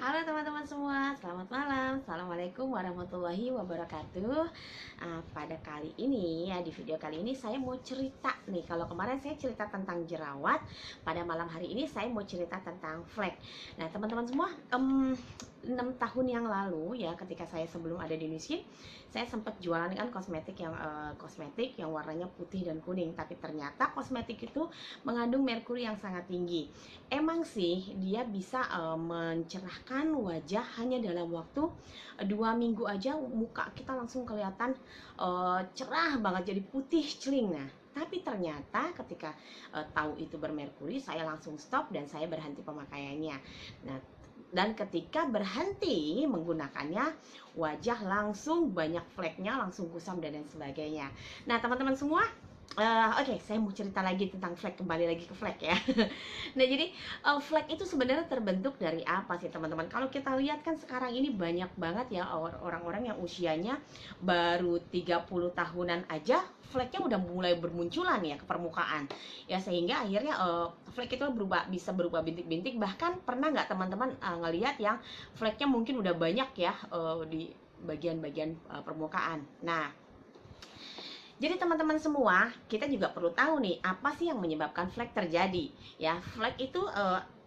Halo teman-teman semua, selamat malam. Assalamualaikum warahmatullahi wabarakatuh. Pada kali ini ya, di video kali ini saya mau cerita nih. Kalau kemarin saya cerita tentang jerawat, pada malam hari ini saya mau cerita tentang flek. Nah teman-teman semua, 6 tahun yang lalu ya, ketika saya sebelum ada di Indonesia, saya sempat jualan kan kosmetik yang warnanya putih dan kuning. Tapi ternyata kosmetik itu mengandung merkuri yang sangat tinggi. Emang sih dia bisa mencerahkan wajah hanya dalam waktu 2 minggu aja, muka kita langsung kelihatan cerah banget, jadi putih celing. Nah tapi ternyata ketika tahu itu bermerkuri, saya langsung stop dan saya berhenti pemakaiannya. Nah dan ketika berhenti menggunakannya, wajah langsung banyak fleknya, langsung kusam dan lain sebagainya. Nah teman-teman semua, oke, saya mau cerita lagi tentang flek, kembali lagi ke flek ya. Nah jadi flek itu sebenarnya terbentuk dari apa sih teman-teman? Kalau kita lihat kan sekarang ini banyak banget ya orang-orang yang usianya baru 30 tahunan aja fleknya udah mulai bermunculan ya ke permukaan. Ya sehingga akhirnya flek itu bisa berubah bintik-bintik. Bahkan pernah nggak teman-teman ngelihat yang fleknya mungkin udah banyak ya di bagian-bagian permukaan. Nah jadi teman-teman semua, kita juga perlu tahu nih, apa sih yang menyebabkan flek terjadi? Ya, flek itu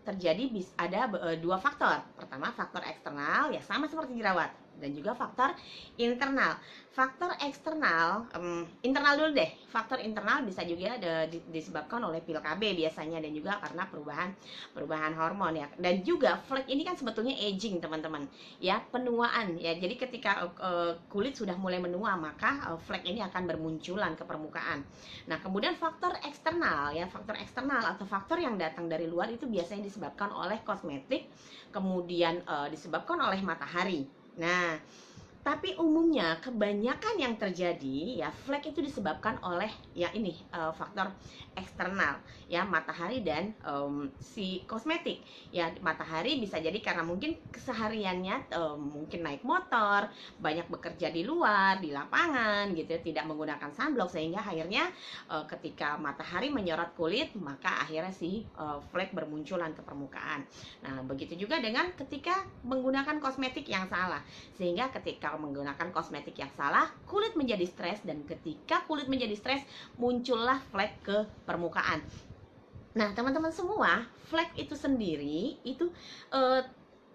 terjadi ada dua faktor. Pertama, faktor eksternal, ya sama seperti jerawat, dan juga faktor internal. Faktor eksternal, internal dulu deh. Faktor internal bisa juga disebabkan oleh pil KB biasanya, dan juga karena perubahan hormon ya. Dan juga flek ini kan sebetulnya aging teman-teman, ya penuaan ya. Jadi ketika kulit sudah mulai menua, maka flek ini akan bermunculan ke permukaan. Nah kemudian faktor eksternal ya, faktor eksternal atau faktor yang datang dari luar itu biasanya disebabkan oleh kosmetik, kemudian disebabkan oleh matahari. Nah tapi umumnya kebanyakan yang terjadi ya, flek itu disebabkan oleh ya ini faktor eksternal ya, matahari dan si kosmetik. Ya matahari bisa jadi karena mungkin kesehariannya mungkin naik motor, banyak bekerja di luar, di lapangan gitu ya, tidak menggunakan sunblock, sehingga akhirnya ketika matahari menyorot kulit, maka akhirnya si flek bermunculan ke permukaan. Nah begitu juga dengan ketika menggunakan kosmetik yang salah, sehingga ketika menggunakan kosmetik yang salah, kulit menjadi stres, dan ketika kulit menjadi stres, muncullah flek ke permukaan. Nah teman-teman semua, flek itu sendiri itu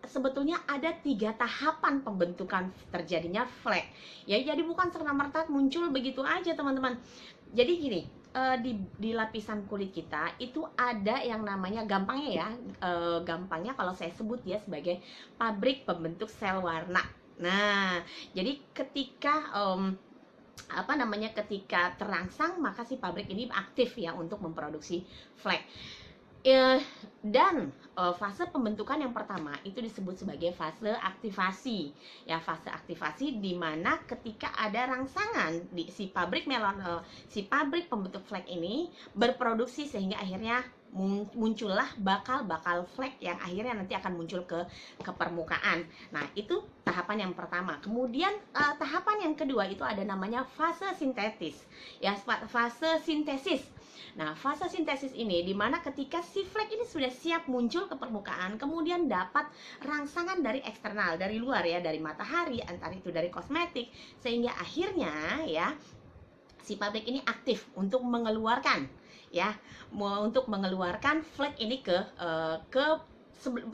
sebetulnya ada 3 tahapan pembentukan terjadinya flek ya. Jadi bukan serta-merta muncul begitu aja teman-teman. Jadi gini, di lapisan kulit kita itu ada yang namanya, gampangnya ya, gampangnya kalau saya sebut ya sebagai pabrik pembentuk sel warna. Nah jadi ketika ketika terangsang, maka si pabrik ini aktif ya untuk memproduksi flek. Dan fase pembentukan yang pertama itu disebut sebagai fase aktivasi ya. Fase aktivasi di mana ketika ada rangsangan di si pabrik si pabrik pembentuk flek ini berproduksi, sehingga akhirnya muncullah bakal flek yang akhirnya nanti akan muncul ke permukaan. Nah itu tahapan yang pertama. Kemudian tahapan yang kedua itu ada namanya fase sintetis ya, fase sintesis. Nah fase sintesis ini dimana ketika si flek ini sudah siap muncul ke permukaan, kemudian dapat rangsangan dari eksternal, dari luar ya, dari matahari, antara itu dari kosmetik, sehingga akhirnya ya si pabrik ini aktif untuk mengeluarkan ya, untuk mengeluarkan flek ini ke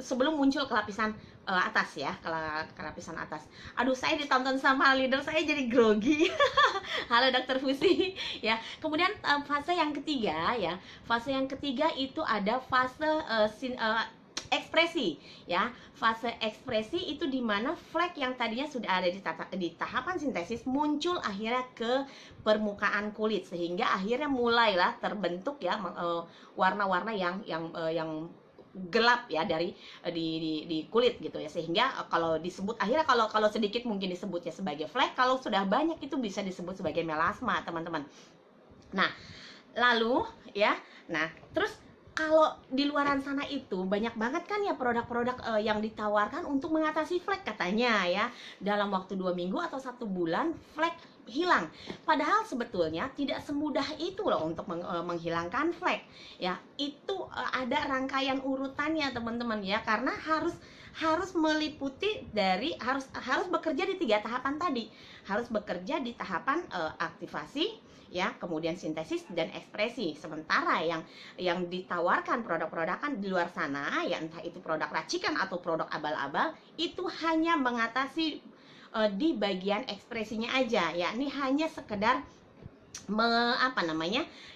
sebelum muncul ke lapisan atas ya, ke lapisan atas. Aduh, saya ditonton sama leader saya jadi grogi. Halo dokter Fusi ya. Kemudian fase yang ketiga ya, fase yang ketiga itu ada fase ekspresi ya. Fase ekspresi itu dimana flek yang tadinya sudah ada di tahapan sintesis muncul akhirnya ke permukaan kulit, sehingga akhirnya mulailah terbentuk ya warna-warna yang gelap ya dari di kulit gitu ya. Sehingga kalau disebut akhirnya, kalau sedikit mungkin disebutnya sebagai flek, kalau sudah banyak itu bisa disebut sebagai melasma teman-teman. Nah lalu ya, nah terus kalau di luaran sana itu banyak banget kan ya produk-produk yang ditawarkan untuk mengatasi flek katanya ya, dalam waktu 2 minggu atau 1 bulan flek hilang. Padahal sebetulnya tidak semudah itu loh untuk menghilangkan flek ya. Itu ada rangkaian urutannya teman-teman ya, karena harus harus meliputi dari harus bekerja di 3 tahapan tadi. Harus bekerja di tahapan aktivasi, ya, kemudian sintesis dan ekspresi. Sementara yang ditawarkan produk-produk kan di luar sana, ya, entah itu produk racikan atau produk abal-abal, itu hanya mengatasi di bagian ekspresinya aja, ya. Ini hanya sekedar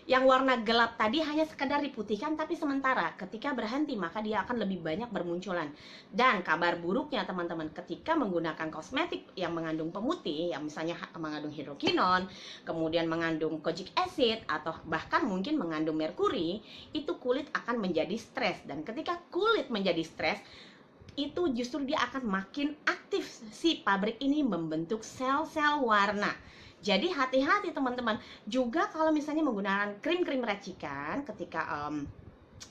yang warna gelap tadi hanya sekedar diputihkan, tapi sementara ketika berhenti maka dia akan lebih banyak bermunculan. Dan kabar buruknya teman-teman, ketika menggunakan kosmetik yang mengandung pemutih, yang misalnya mengandung hidrokinon, kemudian mengandung kojic acid, atau bahkan mungkin mengandung merkuri, itu kulit akan menjadi stres. Dan ketika kulit menjadi stres, itu justru dia akan makin aktif si pabrik ini membentuk sel-sel warna. Jadi hati-hati teman-teman. Juga kalau misalnya menggunakan krim-krim racikan, ketika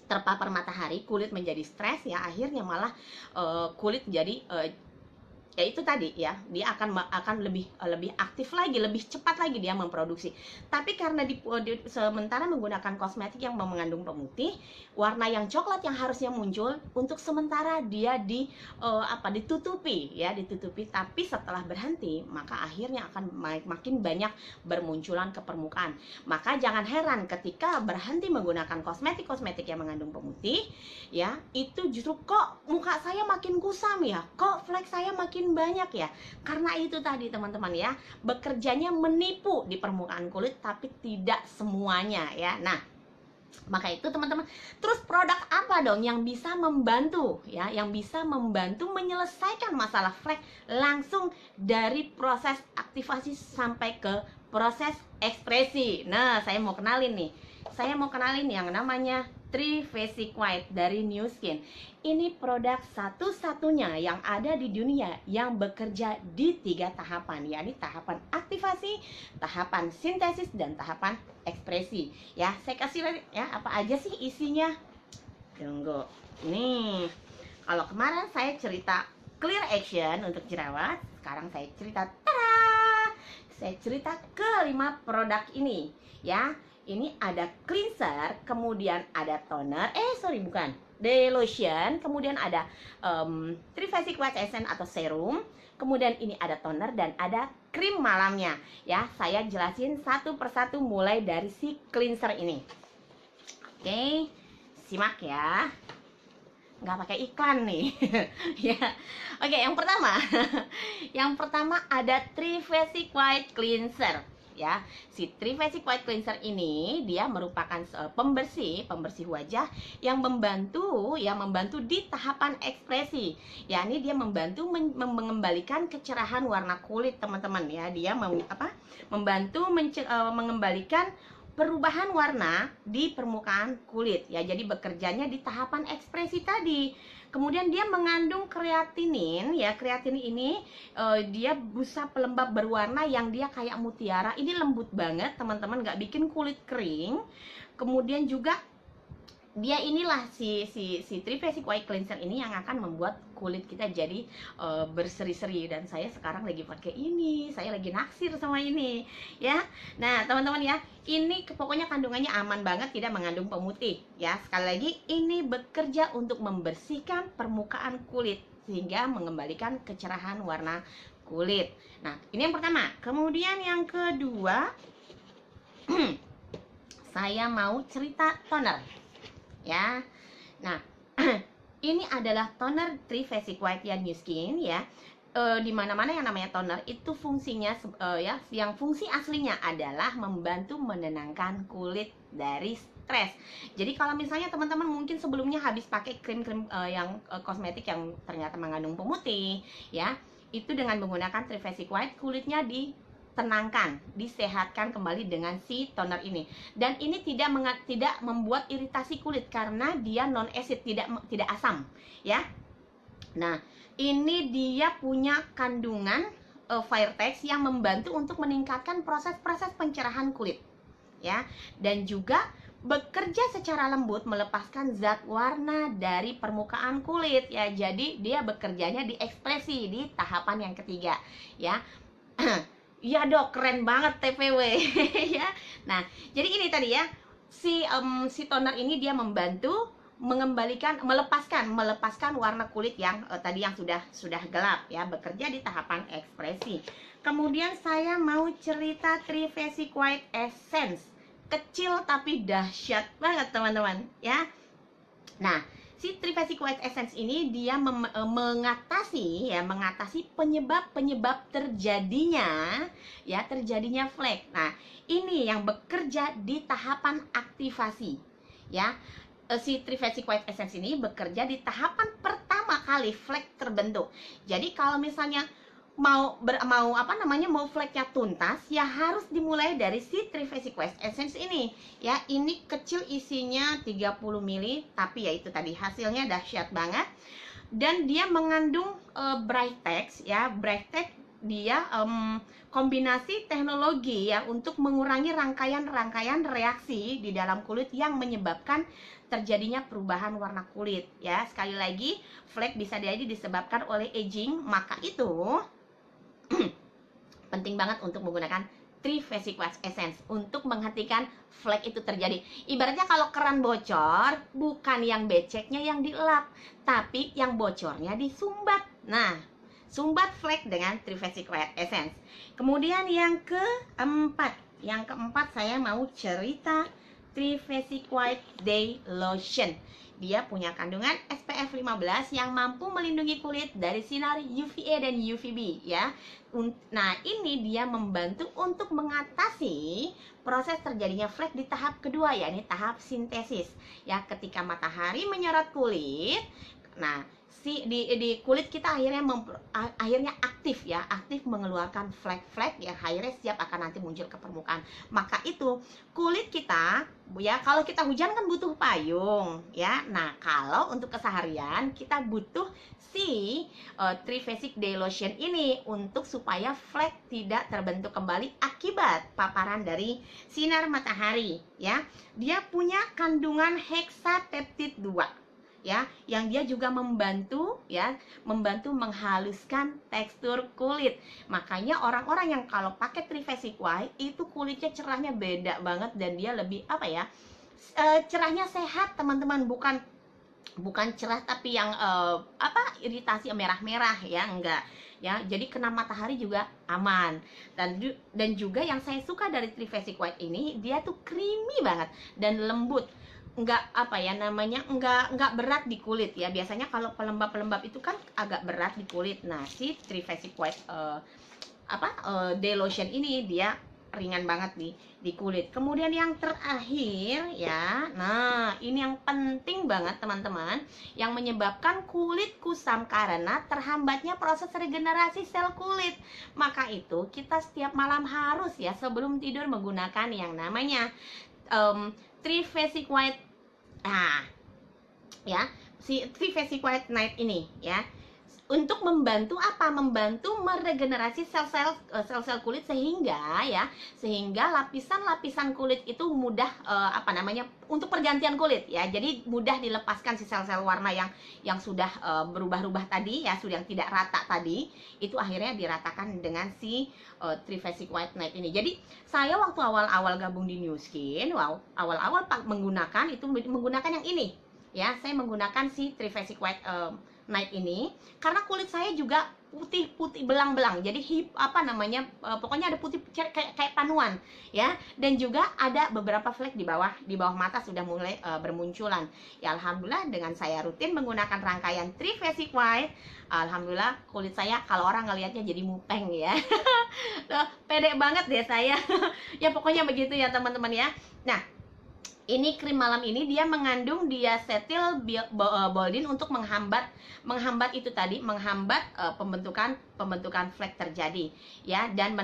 terpapar matahari, kulit menjadi stres, ya, akhirnya malah kulit menjadi ya itu tadi, ya, dia akan lebih aktif lagi, lebih cepat lagi dia memproduksi. Tapi karena sementara menggunakan kosmetik yang mengandung pemutih, warna yang coklat yang harusnya muncul untuk sementara dia ditutupi, ya, ditutupi. Tapi setelah berhenti maka akhirnya akan makin banyak bermunculan ke permukaan. Maka jangan heran ketika berhenti menggunakan kosmetik yang mengandung pemutih, ya, itu justru kok muka saya makin kusam, ya, kok flek saya makin banyak, ya. Karena itu tadi teman-teman, ya, bekerjanya menipu di permukaan kulit tapi tidak semuanya, ya. Nah, maka itu teman-teman, terus produk apa dong yang bisa membantu, ya, yang bisa membantu menyelesaikan masalah flek langsung dari proses aktivasi sampai ke proses ekspresi. Nah, saya mau kenalin yang namanya Trifasic White dari New Skin. Ini produk satu-satunya yang ada di dunia yang bekerja di 3 tahapan, yakni tahapan aktivasi, tahapan sintesis, dan tahapan ekspresi. Ya, saya kasih lihat, ya, apa aja sih isinya. Tunggu. Nih, kalau kemarin saya cerita clear action untuk jerawat, sekarang saya cerita, saya cerita ke 5 produk ini, ya. Ini ada cleanser, kemudian ada toner, lotion, kemudian ada Trifasic White Essence atau serum, kemudian ini ada toner dan ada krim malamnya, ya. Saya jelasin satu persatu mulai dari si cleanser ini. Oke, simak, ya, nggak pakai iklan nih. Ya. Oke, yang pertama ada Trifasic White Cleanser, ya. Si Trifasic White Cleanser ini dia merupakan pembersih wajah yang membantu di tahapan ekspresi. Ya, ini dia membantu mengembalikan kecerahan warna kulit, teman-teman, ya. Dia membantu mengembalikan perubahan warna di permukaan kulit, ya. Jadi bekerjanya di tahapan ekspresi tadi. Kemudian dia mengandung kreatinin, ya. Kreatinin ini dia busa pelembab berwarna yang dia kayak mutiara. Ini lembut banget, teman-teman, nggak bikin kulit kering. Kemudian juga dia inilah si Trifasic White Cleanser ini yang akan membuat kulit kita jadi berseri-seri. Dan saya sekarang lagi pakai ini, saya lagi naksir sama ini, ya. Nah, teman-teman, ya, ini pokoknya kandungannya aman banget, tidak mengandung pemutih, ya. Sekali lagi, ini bekerja untuk membersihkan permukaan kulit sehingga mengembalikan kecerahan warna kulit. Nah, ini yang pertama. Kemudian yang kedua, saya mau cerita toner, ya. Nah, ini adalah toner Trifasic White ya New Skin, ya. Di mana-mana yang namanya toner itu fungsinya yang fungsi aslinya adalah membantu menenangkan kulit dari stres. Jadi kalau misalnya teman-teman mungkin sebelumnya habis pakai krim-krim kosmetik yang ternyata mengandung pemutih, ya, itu dengan menggunakan Trifasic White kulitnya tenangkan, disehatkan kembali dengan si toner ini. Dan ini tidak membuat iritasi kulit karena dia non acid, tidak asam, ya. Nah, ini dia punya kandungan Firetex yang membantu untuk meningkatkan proses-proses pencerahan kulit, ya. Dan juga bekerja secara lembut melepaskan zat warna dari permukaan kulit, ya. Jadi dia bekerjanya di ekspresi di tahapan yang ketiga, ya. Ya dok, keren banget TPW. Ya. Nah, jadi ini tadi, ya, si toner ini dia membantu melepaskan warna kulit yang tadi yang sudah gelap ya, bekerja di tahapan ekspresi. Kemudian saya mau cerita Trifasic White Essence, kecil tapi dahsyat banget teman-teman ya. Nah, si Trifasic White Essence ini dia mengatasi penyebab terjadinya flek. Nah, ini yang bekerja di tahapan aktivasi ya. Si Trifasic White Essence ini bekerja di tahapan pertama kali flek terbentuk. Jadi kalau misalnya mau fleknya tuntas ya harus dimulai dari si Trifasic White Essence ini ya. Ini kecil, isinya 30 ml, tapi ya itu tadi hasilnya dahsyat banget. Dan dia mengandung Brightex ya. Brightex dia kombinasi teknologi ya untuk mengurangi rangkaian reaksi di dalam kulit yang menyebabkan terjadinya perubahan warna kulit ya. Sekali lagi, flek bisa jadi disebabkan oleh aging, maka itu penting banget untuk menggunakan Trifasic White Essence untuk menghentikan flek itu terjadi. Ibaratnya kalau keran bocor, bukan yang beceknya yang dielap, tapi yang bocornya disumbat. Nah, sumbat flek dengan Trifasic White Essence. Kemudian yang keempat saya mau cerita Trifasic White Day Lotion. Dia punya kandungan SPF 15 yang mampu melindungi kulit dari sinar UVA dan UVB ya. Nah, ini dia membantu untuk mengatasi proses terjadinya flek di tahap kedua, yakni tahap sintesis ya. Ketika matahari menyorot kulit, nah di kulit kita akhirnya aktif mengeluarkan flek-flek yang akhirnya siap akan nanti muncul ke permukaan. Maka itu kulit kita ya, kalau kita hujan kan butuh payung ya. Nah, kalau untuk keseharian kita butuh si Trifasic Day Lotion ini untuk supaya flek tidak terbentuk kembali akibat paparan dari sinar matahari ya. Dia punya kandungan hexapeptide 2 ya, yang dia juga membantu menghaluskan tekstur kulit. Makanya orang-orang yang kalau pakai Trifasic White itu kulitnya cerahnya beda banget, dan dia lebih cerahnya sehat teman-teman, bukan cerah tapi yang iritasi merah-merah ya, enggak ya. Jadi kena matahari juga aman. Dan juga yang saya suka dari Trifasic White ini, dia tuh creamy banget dan lembut. Enggak berat di kulit ya. Biasanya kalau pelembab itu kan agak berat di kulit. Nah, si Trifasic White Day Lotion ini dia ringan banget di kulit. Kemudian yang terakhir ya, nah ini yang penting banget teman-teman, yang menyebabkan kulit kusam karena terhambatnya proses regenerasi sel kulit. Maka itu kita setiap malam harus ya sebelum tidur menggunakan yang namanya Trifasic White si Trifasic White Night ini ya, untuk membantu meregenerasi sel-sel kulit sehingga lapisan kulit itu mudah untuk pergantian kulit ya. Jadi mudah dilepaskan si sel-sel warna yang sudah berubah-ubah tadi ya, sudah yang tidak rata tadi, itu akhirnya diratakan dengan si Trifasic White Night ini. Jadi saya waktu awal-awal gabung di New Skin, awal-awal menggunakan yang ini ya. Saya menggunakan si Trifasic White Night ini karena kulit saya juga putih belang-belang. Jadi pokoknya ada putih kayak panuan ya. Dan juga ada beberapa flek di bawah mata sudah mulai bermunculan. Ya alhamdulillah, dengan saya rutin menggunakan rangkaian Trifasic White, alhamdulillah kulit saya kalau orang ngelihatnya jadi mupeng ya. Pede banget deh saya. Ya pokoknya begitu ya teman-teman ya. Nah, ini krim malam ini dia mengandung diacetyl boldin untuk menghambat pembentukan flek terjadi ya, dan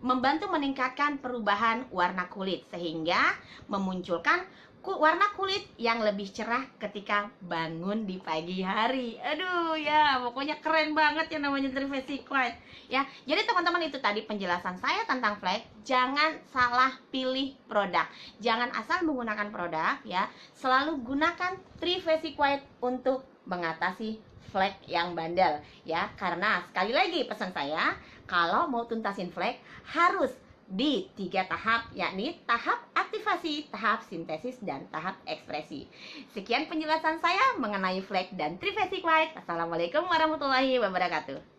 membantu meningkatkan perubahan warna kulit sehingga memunculkan warna kulit yang lebih cerah ketika bangun di pagi hari. Aduh ya, pokoknya keren banget yang namanya Trifasic White ya. Jadi teman-teman, itu tadi penjelasan saya tentang flek. Jangan salah pilih produk, jangan asal menggunakan produk ya. Selalu gunakan Trifasic White untuk mengatasi flek yang bandel ya. Karena sekali lagi pesan saya, kalau mau tuntasin flek harus di 3 tahap, yakni tahap aktivasi, tahap sintesis, dan tahap ekspresi. Sekian penjelasan saya mengenai flek dan triphasic light. Assalamualaikum warahmatullahi wabarakatuh.